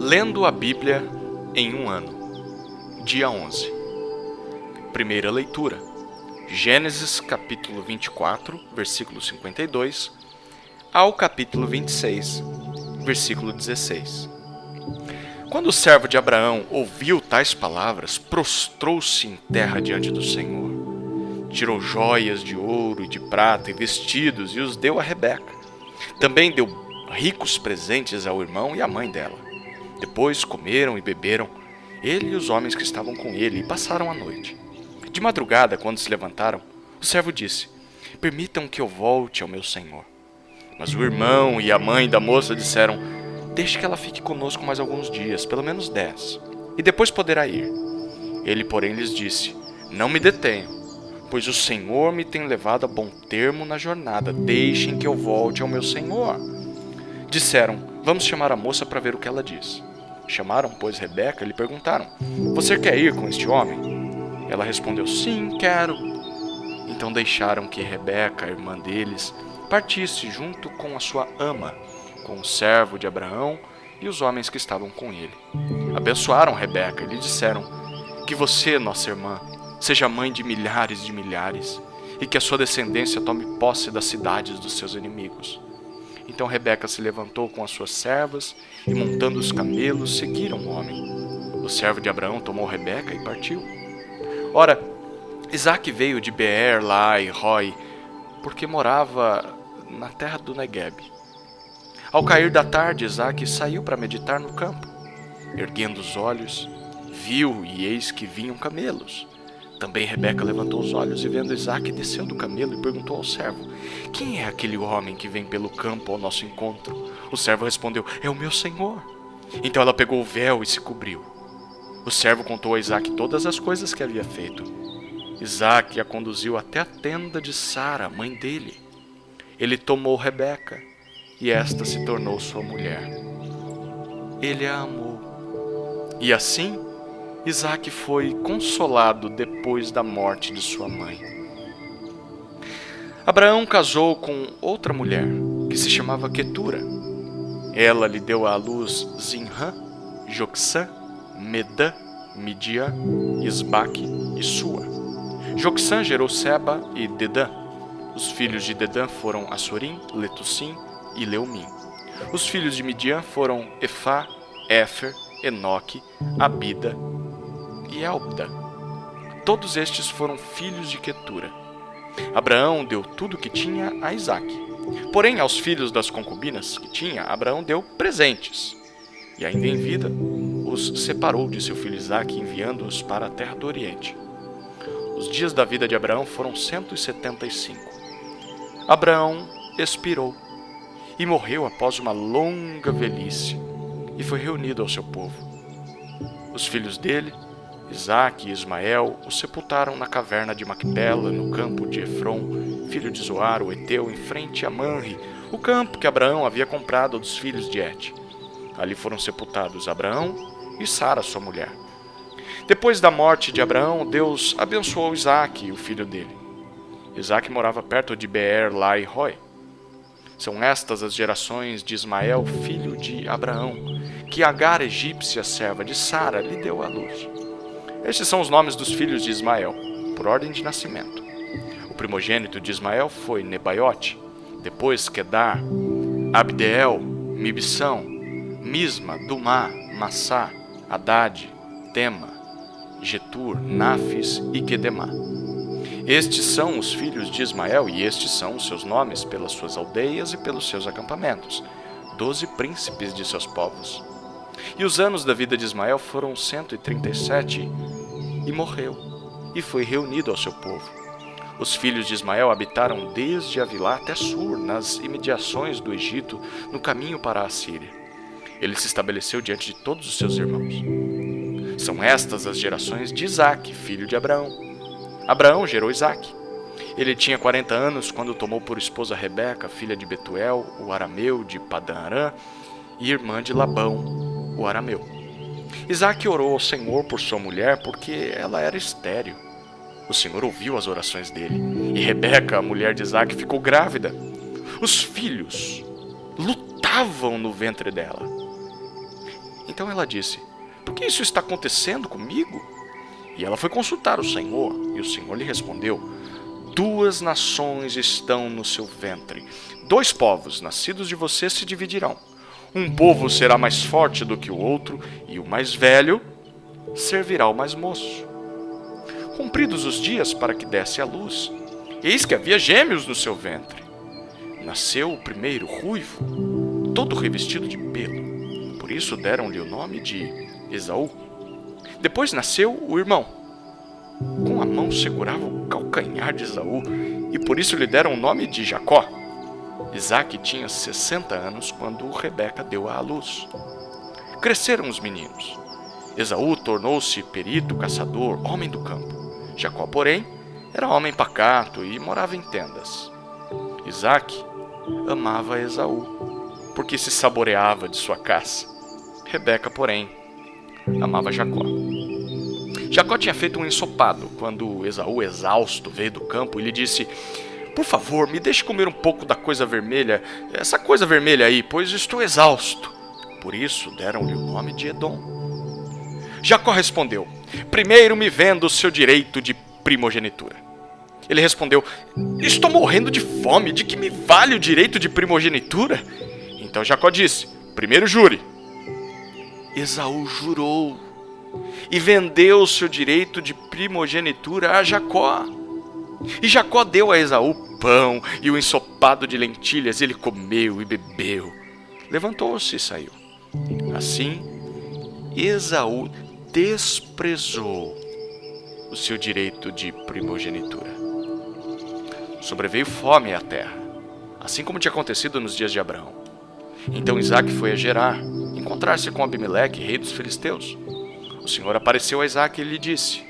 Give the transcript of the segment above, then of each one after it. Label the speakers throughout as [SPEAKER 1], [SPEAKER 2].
[SPEAKER 1] Lendo a Bíblia em um ano. Dia 11. Primeira leitura. Gênesis capítulo 24, versículo 52, ao capítulo 26, versículo 16. Quando o servo de Abraão ouviu tais palavras, prostrou-se em terra diante do Senhor. Tirou joias de ouro e de prata e vestidos e os deu a Rebeca. Também deu ricos presentes ao irmão e à mãe dela. Depois comeram e beberam, ele e os homens que estavam com ele, e passaram a noite. De madrugada, quando se levantaram, o servo disse: "Permitam que eu volte ao meu senhor." Mas o irmão e a mãe da moça disseram: "Deixe que ela fique conosco mais alguns dias, pelo menos 10, e depois poderá ir." Ele, porém, lhes disse: "Não me detenham, pois o Senhor me tem levado a bom termo na jornada. Deixem que eu volte ao meu senhor." Disseram: "Vamos chamar a moça para ver o que ela diz." Chamaram, pois, Rebeca e lhe perguntaram: "Você quer ir com este homem?" Ela respondeu: "Sim, quero." Então deixaram que Rebeca, a irmã deles, partisse junto com a sua ama, com o servo de Abraão e os homens que estavam com ele. Abençoaram Rebeca e lhe disseram: "Que você, nossa irmã, seja mãe de milhares, e que a sua descendência tome posse das cidades dos seus inimigos." Então Rebeca se levantou com as suas servas e, montando os camelos, seguiram o homem. O servo de Abraão tomou Rebeca e partiu. Ora, Isaque veio de Beer-Lahai-Roi, porque morava na terra do Neguebe. Ao cair da tarde, Isaque saiu para meditar no campo. Erguendo os olhos, viu e eis que vinham camelos. Também Rebeca levantou os olhos e, vendo Isaque, desceu do camelo e perguntou ao servo: "Quem é aquele homem que vem pelo campo ao nosso encontro?" O servo respondeu: "É o meu senhor." Então ela pegou o véu e se cobriu. O servo contou a Isaque todas as coisas que havia feito. Isaque a conduziu até a tenda de Sara, mãe dele. Ele tomou Rebeca, e esta se tornou sua mulher. Ele a amou. E assim, Isaque foi consolado depois da morte de sua mãe. Abraão casou com outra mulher, que se chamava Quetura. Ela lhe deu à luz Zinrã, Jocsã, Medã, Midian, Isbaque e Sua. Jocsã gerou Seba e Dedã. Os filhos de Dedã foram Assurim, Letussim e Leumim. Os filhos de Midian foram Efá, Éfer, Enoque, Abida e Elda. Todos estes foram filhos de Quetura. Abraão deu tudo o que tinha a Isaque. Porém, aos filhos das concubinas que tinha, Abraão deu presentes. E ainda em vida, os separou de seu filho Isaque, enviando-os para a terra do Oriente. Os dias da vida de Abraão foram 175. Abraão expirou e morreu após uma longa velhice, e foi reunido ao seu povo. Os filhos dele, Isaque e Ismael, o sepultaram na caverna de Macpela, no campo de Efron, filho de Zoar, o Eteu, em frente a Manre, o campo que Abraão havia comprado dos filhos de Et. Ali foram sepultados Abraão e Sara, sua mulher. Depois da morte de Abraão, Deus abençoou Isaque, o filho dele. Isaque morava perto de Beer-Lahai-Roi. São estas as gerações de Ismael, filho de Abraão, que Agar, egípcia, serva de Sara, lhe deu à luz. Estes são os nomes dos filhos de Ismael, por ordem de nascimento. O primogênito de Ismael foi Nebaiote, depois Quedar, Abdeel, Mibsão, Misma, Dumá, Massá, Haddad, Tema, Getur, Nafis e Quedemá. Estes são os filhos de Ismael, e estes são os seus nomes pelas suas aldeias e pelos seus acampamentos, 12 príncipes de seus povos. E os anos da vida de Ismael foram 137, e morreu, e foi reunido ao seu povo. Os filhos de Ismael habitaram desde Avilá até Sur, nas imediações do Egito, no caminho para a Assíria. Ele se estabeleceu diante de todos os seus irmãos. São estas as gerações de Isaque, filho de Abraão. Abraão gerou Isaque. Ele tinha 40 anos quando tomou por esposa Rebeca, filha de Betuel, o arameu de Padã-Arã, e irmã de Labão, o arameu. Isaque orou ao Senhor por sua mulher, porque ela era estéril. O Senhor ouviu as orações dele, e Rebeca, a mulher de Isaque, ficou grávida. Os filhos lutavam no ventre dela. Então ela disse: por que isso está acontecendo comigo? E ela foi consultar o Senhor, e o Senhor lhe respondeu: 2 nações estão no seu ventre. 2 povos nascidos de você se dividirão. Um povo será mais forte do que o outro, e o mais velho servirá ao mais moço. Cumpridos os dias para que desse à luz, eis que havia gêmeos no seu ventre. Nasceu o primeiro ruivo, todo revestido de pelo. Por isso deram-lhe o nome de Esaú. Depois nasceu o irmão. Com a mão segurava o calcanhar de Esaú, e por isso lhe deram o nome de Jacó. Isaque tinha 60 anos quando Rebeca deu à luz. Cresceram os meninos. Esaú tornou-se perito, caçador, homem do campo. Jacó, porém, era homem pacato e morava em tendas. Isaque amava Esaú, porque se saboreava de sua caça. Rebeca, porém, amava Jacó. Jacó tinha feito um ensopado quando Esaú, exausto, veio do campo e lhe disse: por favor, me deixe comer um pouco da coisa vermelha, essa coisa vermelha aí, pois estou exausto. Por isso deram-lhe o nome de Edom. Jacó respondeu: primeiro me venda o seu direito de primogenitura. Ele respondeu: estou morrendo de fome, de que me vale o direito de primogenitura? Então Jacó disse: primeiro jure. Esaú jurou e vendeu o seu direito de primogenitura a Jacó. E Jacó deu a Esaú pão e o ensopado de lentilhas. Ele comeu e bebeu. Levantou-se e saiu. Assim, Esaú desprezou o seu direito de primogenitura. Sobreveio fome à terra, assim como tinha acontecido nos dias de Abraão. Então Isaque foi a Gerar, encontrar-se com Abimeleque, rei dos filisteus. O Senhor apareceu a Isaque e lhe disse: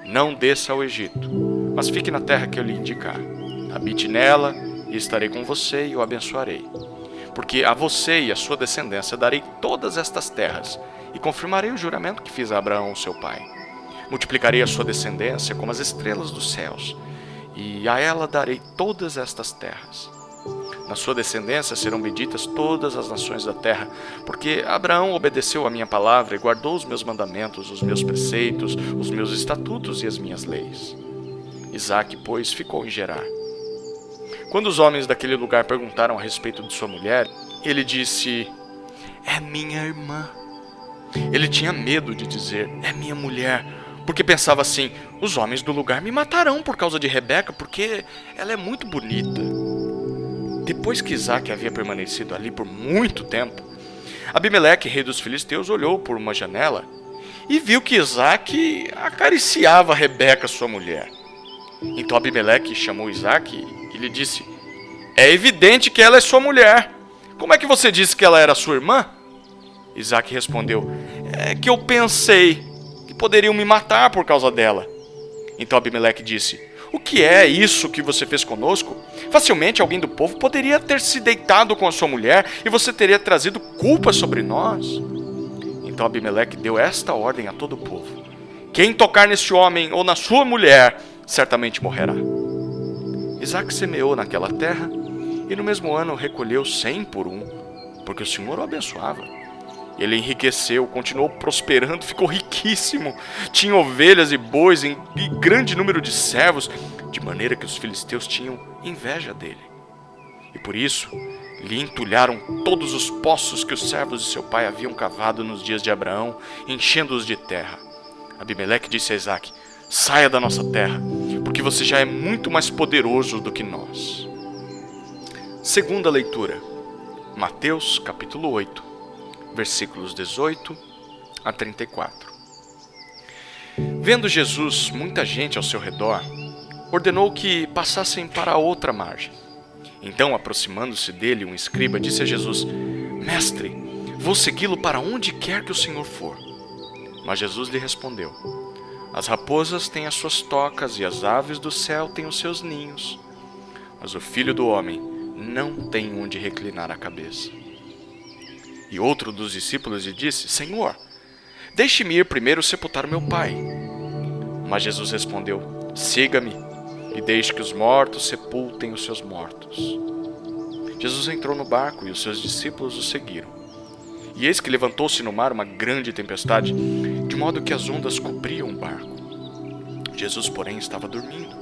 [SPEAKER 1] não desça ao Egito, mas fique na terra que eu lhe indicar. Habite nela e estarei com você e o abençoarei. Porque a você e a sua descendência darei todas estas terras e confirmarei o juramento que fiz a Abraão, seu pai. Multiplicarei a sua descendência como as estrelas dos céus, e a ela darei todas estas terras. Na sua descendência serão benditas todas as nações da terra, porque Abraão obedeceu a minha palavra e guardou os meus mandamentos, os meus preceitos, os meus estatutos e as minhas leis. Isaque, pois, ficou em Gerar. Quando os homens daquele lugar perguntaram a respeito de sua mulher, ele disse: é minha irmã. Ele tinha medo de dizer: é minha mulher, porque pensava assim: os homens do lugar me matarão por causa de Rebeca, porque ela é muito bonita. Depois que Isaque havia permanecido ali por muito tempo, Abimeleque, rei dos filisteus, olhou por uma janela e viu que Isaque acariciava Rebeca, sua mulher. Então Abimeleque chamou Isaque e lhe disse: é evidente que ela é sua mulher. Como é que você disse que ela era sua irmã? Isaque respondeu: é que eu pensei que poderiam me matar por causa dela. Então Abimeleque disse: o que é isso que você fez conosco? Facilmente alguém do povo poderia ter se deitado com a sua mulher e você teria trazido culpa sobre nós. Então Abimeleque deu esta ordem a todo o povo: quem tocar neste homem ou na sua mulher, certamente morrerá. Isaque semeou naquela terra e no mesmo ano recolheu 100 por um, porque o Senhor o abençoava. Ele enriqueceu, continuou prosperando, ficou riquíssimo. Tinha ovelhas e bois e grande número de servos, de maneira que os filisteus tinham inveja dele. E por isso lhe entulharam todos os poços que os servos de seu pai haviam cavado nos dias de Abraão, enchendo-os de terra. Abimeleque disse a Isaque: saia da nossa terra, porque você já é muito mais poderoso do que nós. Segunda leitura, Mateus capítulo 8. Versículos 18 a 34. Vendo Jesus muita gente ao seu redor, ordenou que passassem para a outra margem. Então, aproximando-se dele, um escriba disse a Jesus: mestre, vou segui-lo para onde quer que o Senhor for. Mas Jesus lhe respondeu: as raposas têm as suas tocas e as aves do céu têm os seus ninhos, mas o Filho do Homem não tem onde reclinar a cabeça. E outro dos discípulos lhe disse: Senhor, deixe-me ir primeiro sepultar meu pai. Mas Jesus respondeu: siga-me e deixe que os mortos sepultem os seus mortos. Jesus entrou no barco e os seus discípulos o seguiram. E eis que levantou-se no mar uma grande tempestade, de modo que as ondas cobriam o barco. Jesus, porém, estava dormindo.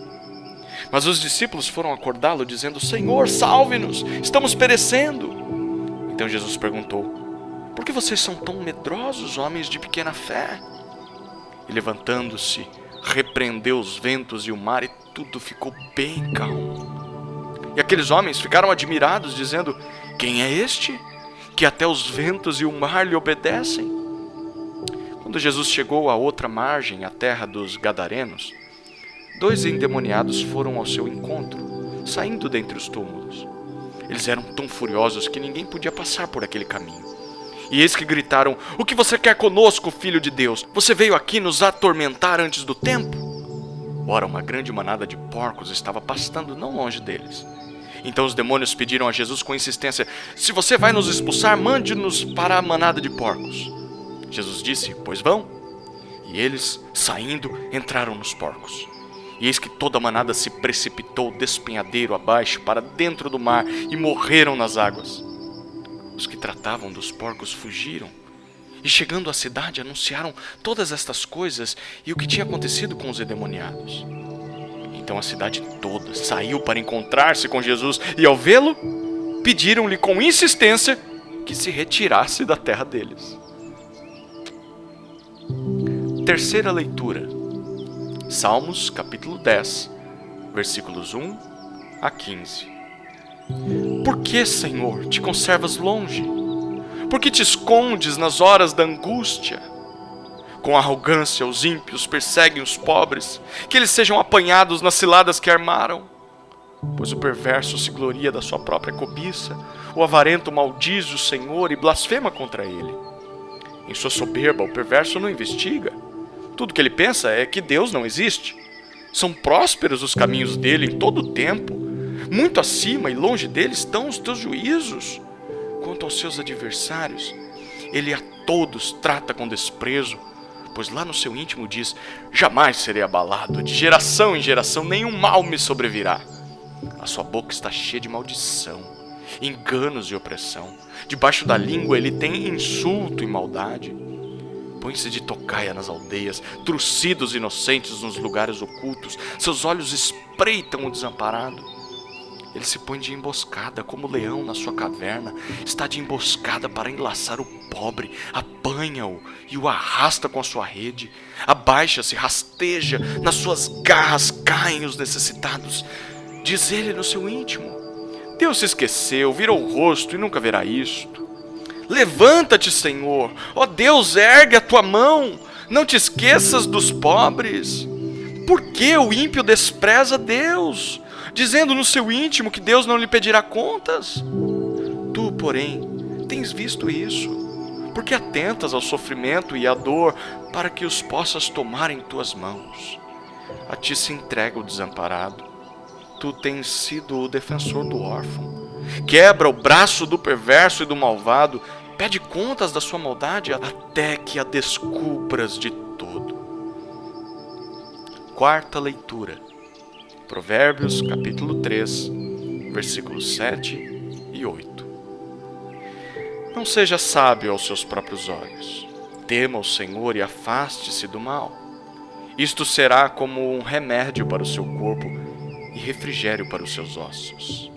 [SPEAKER 1] Mas os discípulos foram acordá-lo, dizendo: Senhor, salve-nos, estamos perecendo. Então Jesus perguntou: Por que vocês são tão medrosos, homens de pequena fé? E levantando-se, repreendeu os ventos e o mar, e tudo ficou bem calmo. E aqueles homens ficaram admirados, dizendo: Quem é este, que até os ventos e o mar lhe obedecem? Quando Jesus chegou à outra margem, a terra dos Gadarenos, 2 endemoniados foram ao seu encontro, saindo dentre os túmulos. Eles eram tão furiosos que ninguém podia passar por aquele caminho. E eis que gritaram: O que você quer conosco, filho de Deus? Você veio aqui nos atormentar antes do tempo? Ora, uma grande manada de porcos estava pastando não longe deles. Então os demônios pediram a Jesus com insistência: Se você vai nos expulsar, mande-nos para a manada de porcos. Jesus disse: Pois vão. E eles, saindo, entraram nos porcos. E eis que toda a manada se precipitou despenhadeiro abaixo para dentro do mar e morreram nas águas. Os que tratavam dos porcos fugiram e, chegando à cidade, anunciaram todas estas coisas e o que tinha acontecido com os endemoniados. Então a cidade toda saiu para encontrar-se com Jesus e, ao vê-lo, pediram-lhe com insistência que se retirasse da terra deles. Terceira leitura. Salmos, capítulo 10, versículos 1 a 15. Por que, Senhor, te conservas longe? Por que te escondes nas horas da angústia? Com arrogância os ímpios perseguem os pobres, que eles sejam apanhados nas ciladas que armaram. Pois o perverso se gloria da sua própria cobiça, o avarento maldiz o Senhor e blasfema contra ele. Em sua soberba o perverso não investiga. Tudo que ele pensa é que Deus não existe. São prósperos os caminhos dele em todo o tempo. Muito acima e longe dele estão os teus juízos. Quanto aos seus adversários, ele a todos trata com desprezo, pois lá no seu íntimo diz: Jamais serei abalado, de geração em geração nenhum mal me sobrevirá. A sua boca está cheia de maldição, enganos e opressão. Debaixo da língua ele tem insulto e maldade. Põe-se de tocaia nas aldeias, trucida os inocentes nos lugares ocultos. Seus olhos espreitam o desamparado. Ele se põe de emboscada como o leão na sua caverna. Está de emboscada para enlaçar o pobre. Apanha-o e o arrasta com a sua rede. Abaixa-se, rasteja, nas suas garras caem os necessitados. Diz ele no seu íntimo: Deus se esqueceu, virou o rosto e nunca verá isto. Levanta-te, Senhor, ó Deus, ergue a tua mão, não te esqueças dos pobres. Por que o ímpio despreza Deus, dizendo no seu íntimo que Deus não lhe pedirá contas? Tu, porém, tens visto isso, porque atentas ao sofrimento e à dor, para que os possas tomar em tuas mãos. A ti se entrega o desamparado. Tu tens sido o defensor do órfão. Quebra o braço do perverso e do malvado. Pede contas da sua maldade até que a descubras de todo. Quarta leitura. Provérbios, capítulo 3, versículos 7 e 8. Não seja sábio aos seus próprios olhos. Tema o Senhor e afaste-se do mal. Isto será como um remédio para o seu corpo e refrigério para os seus ossos.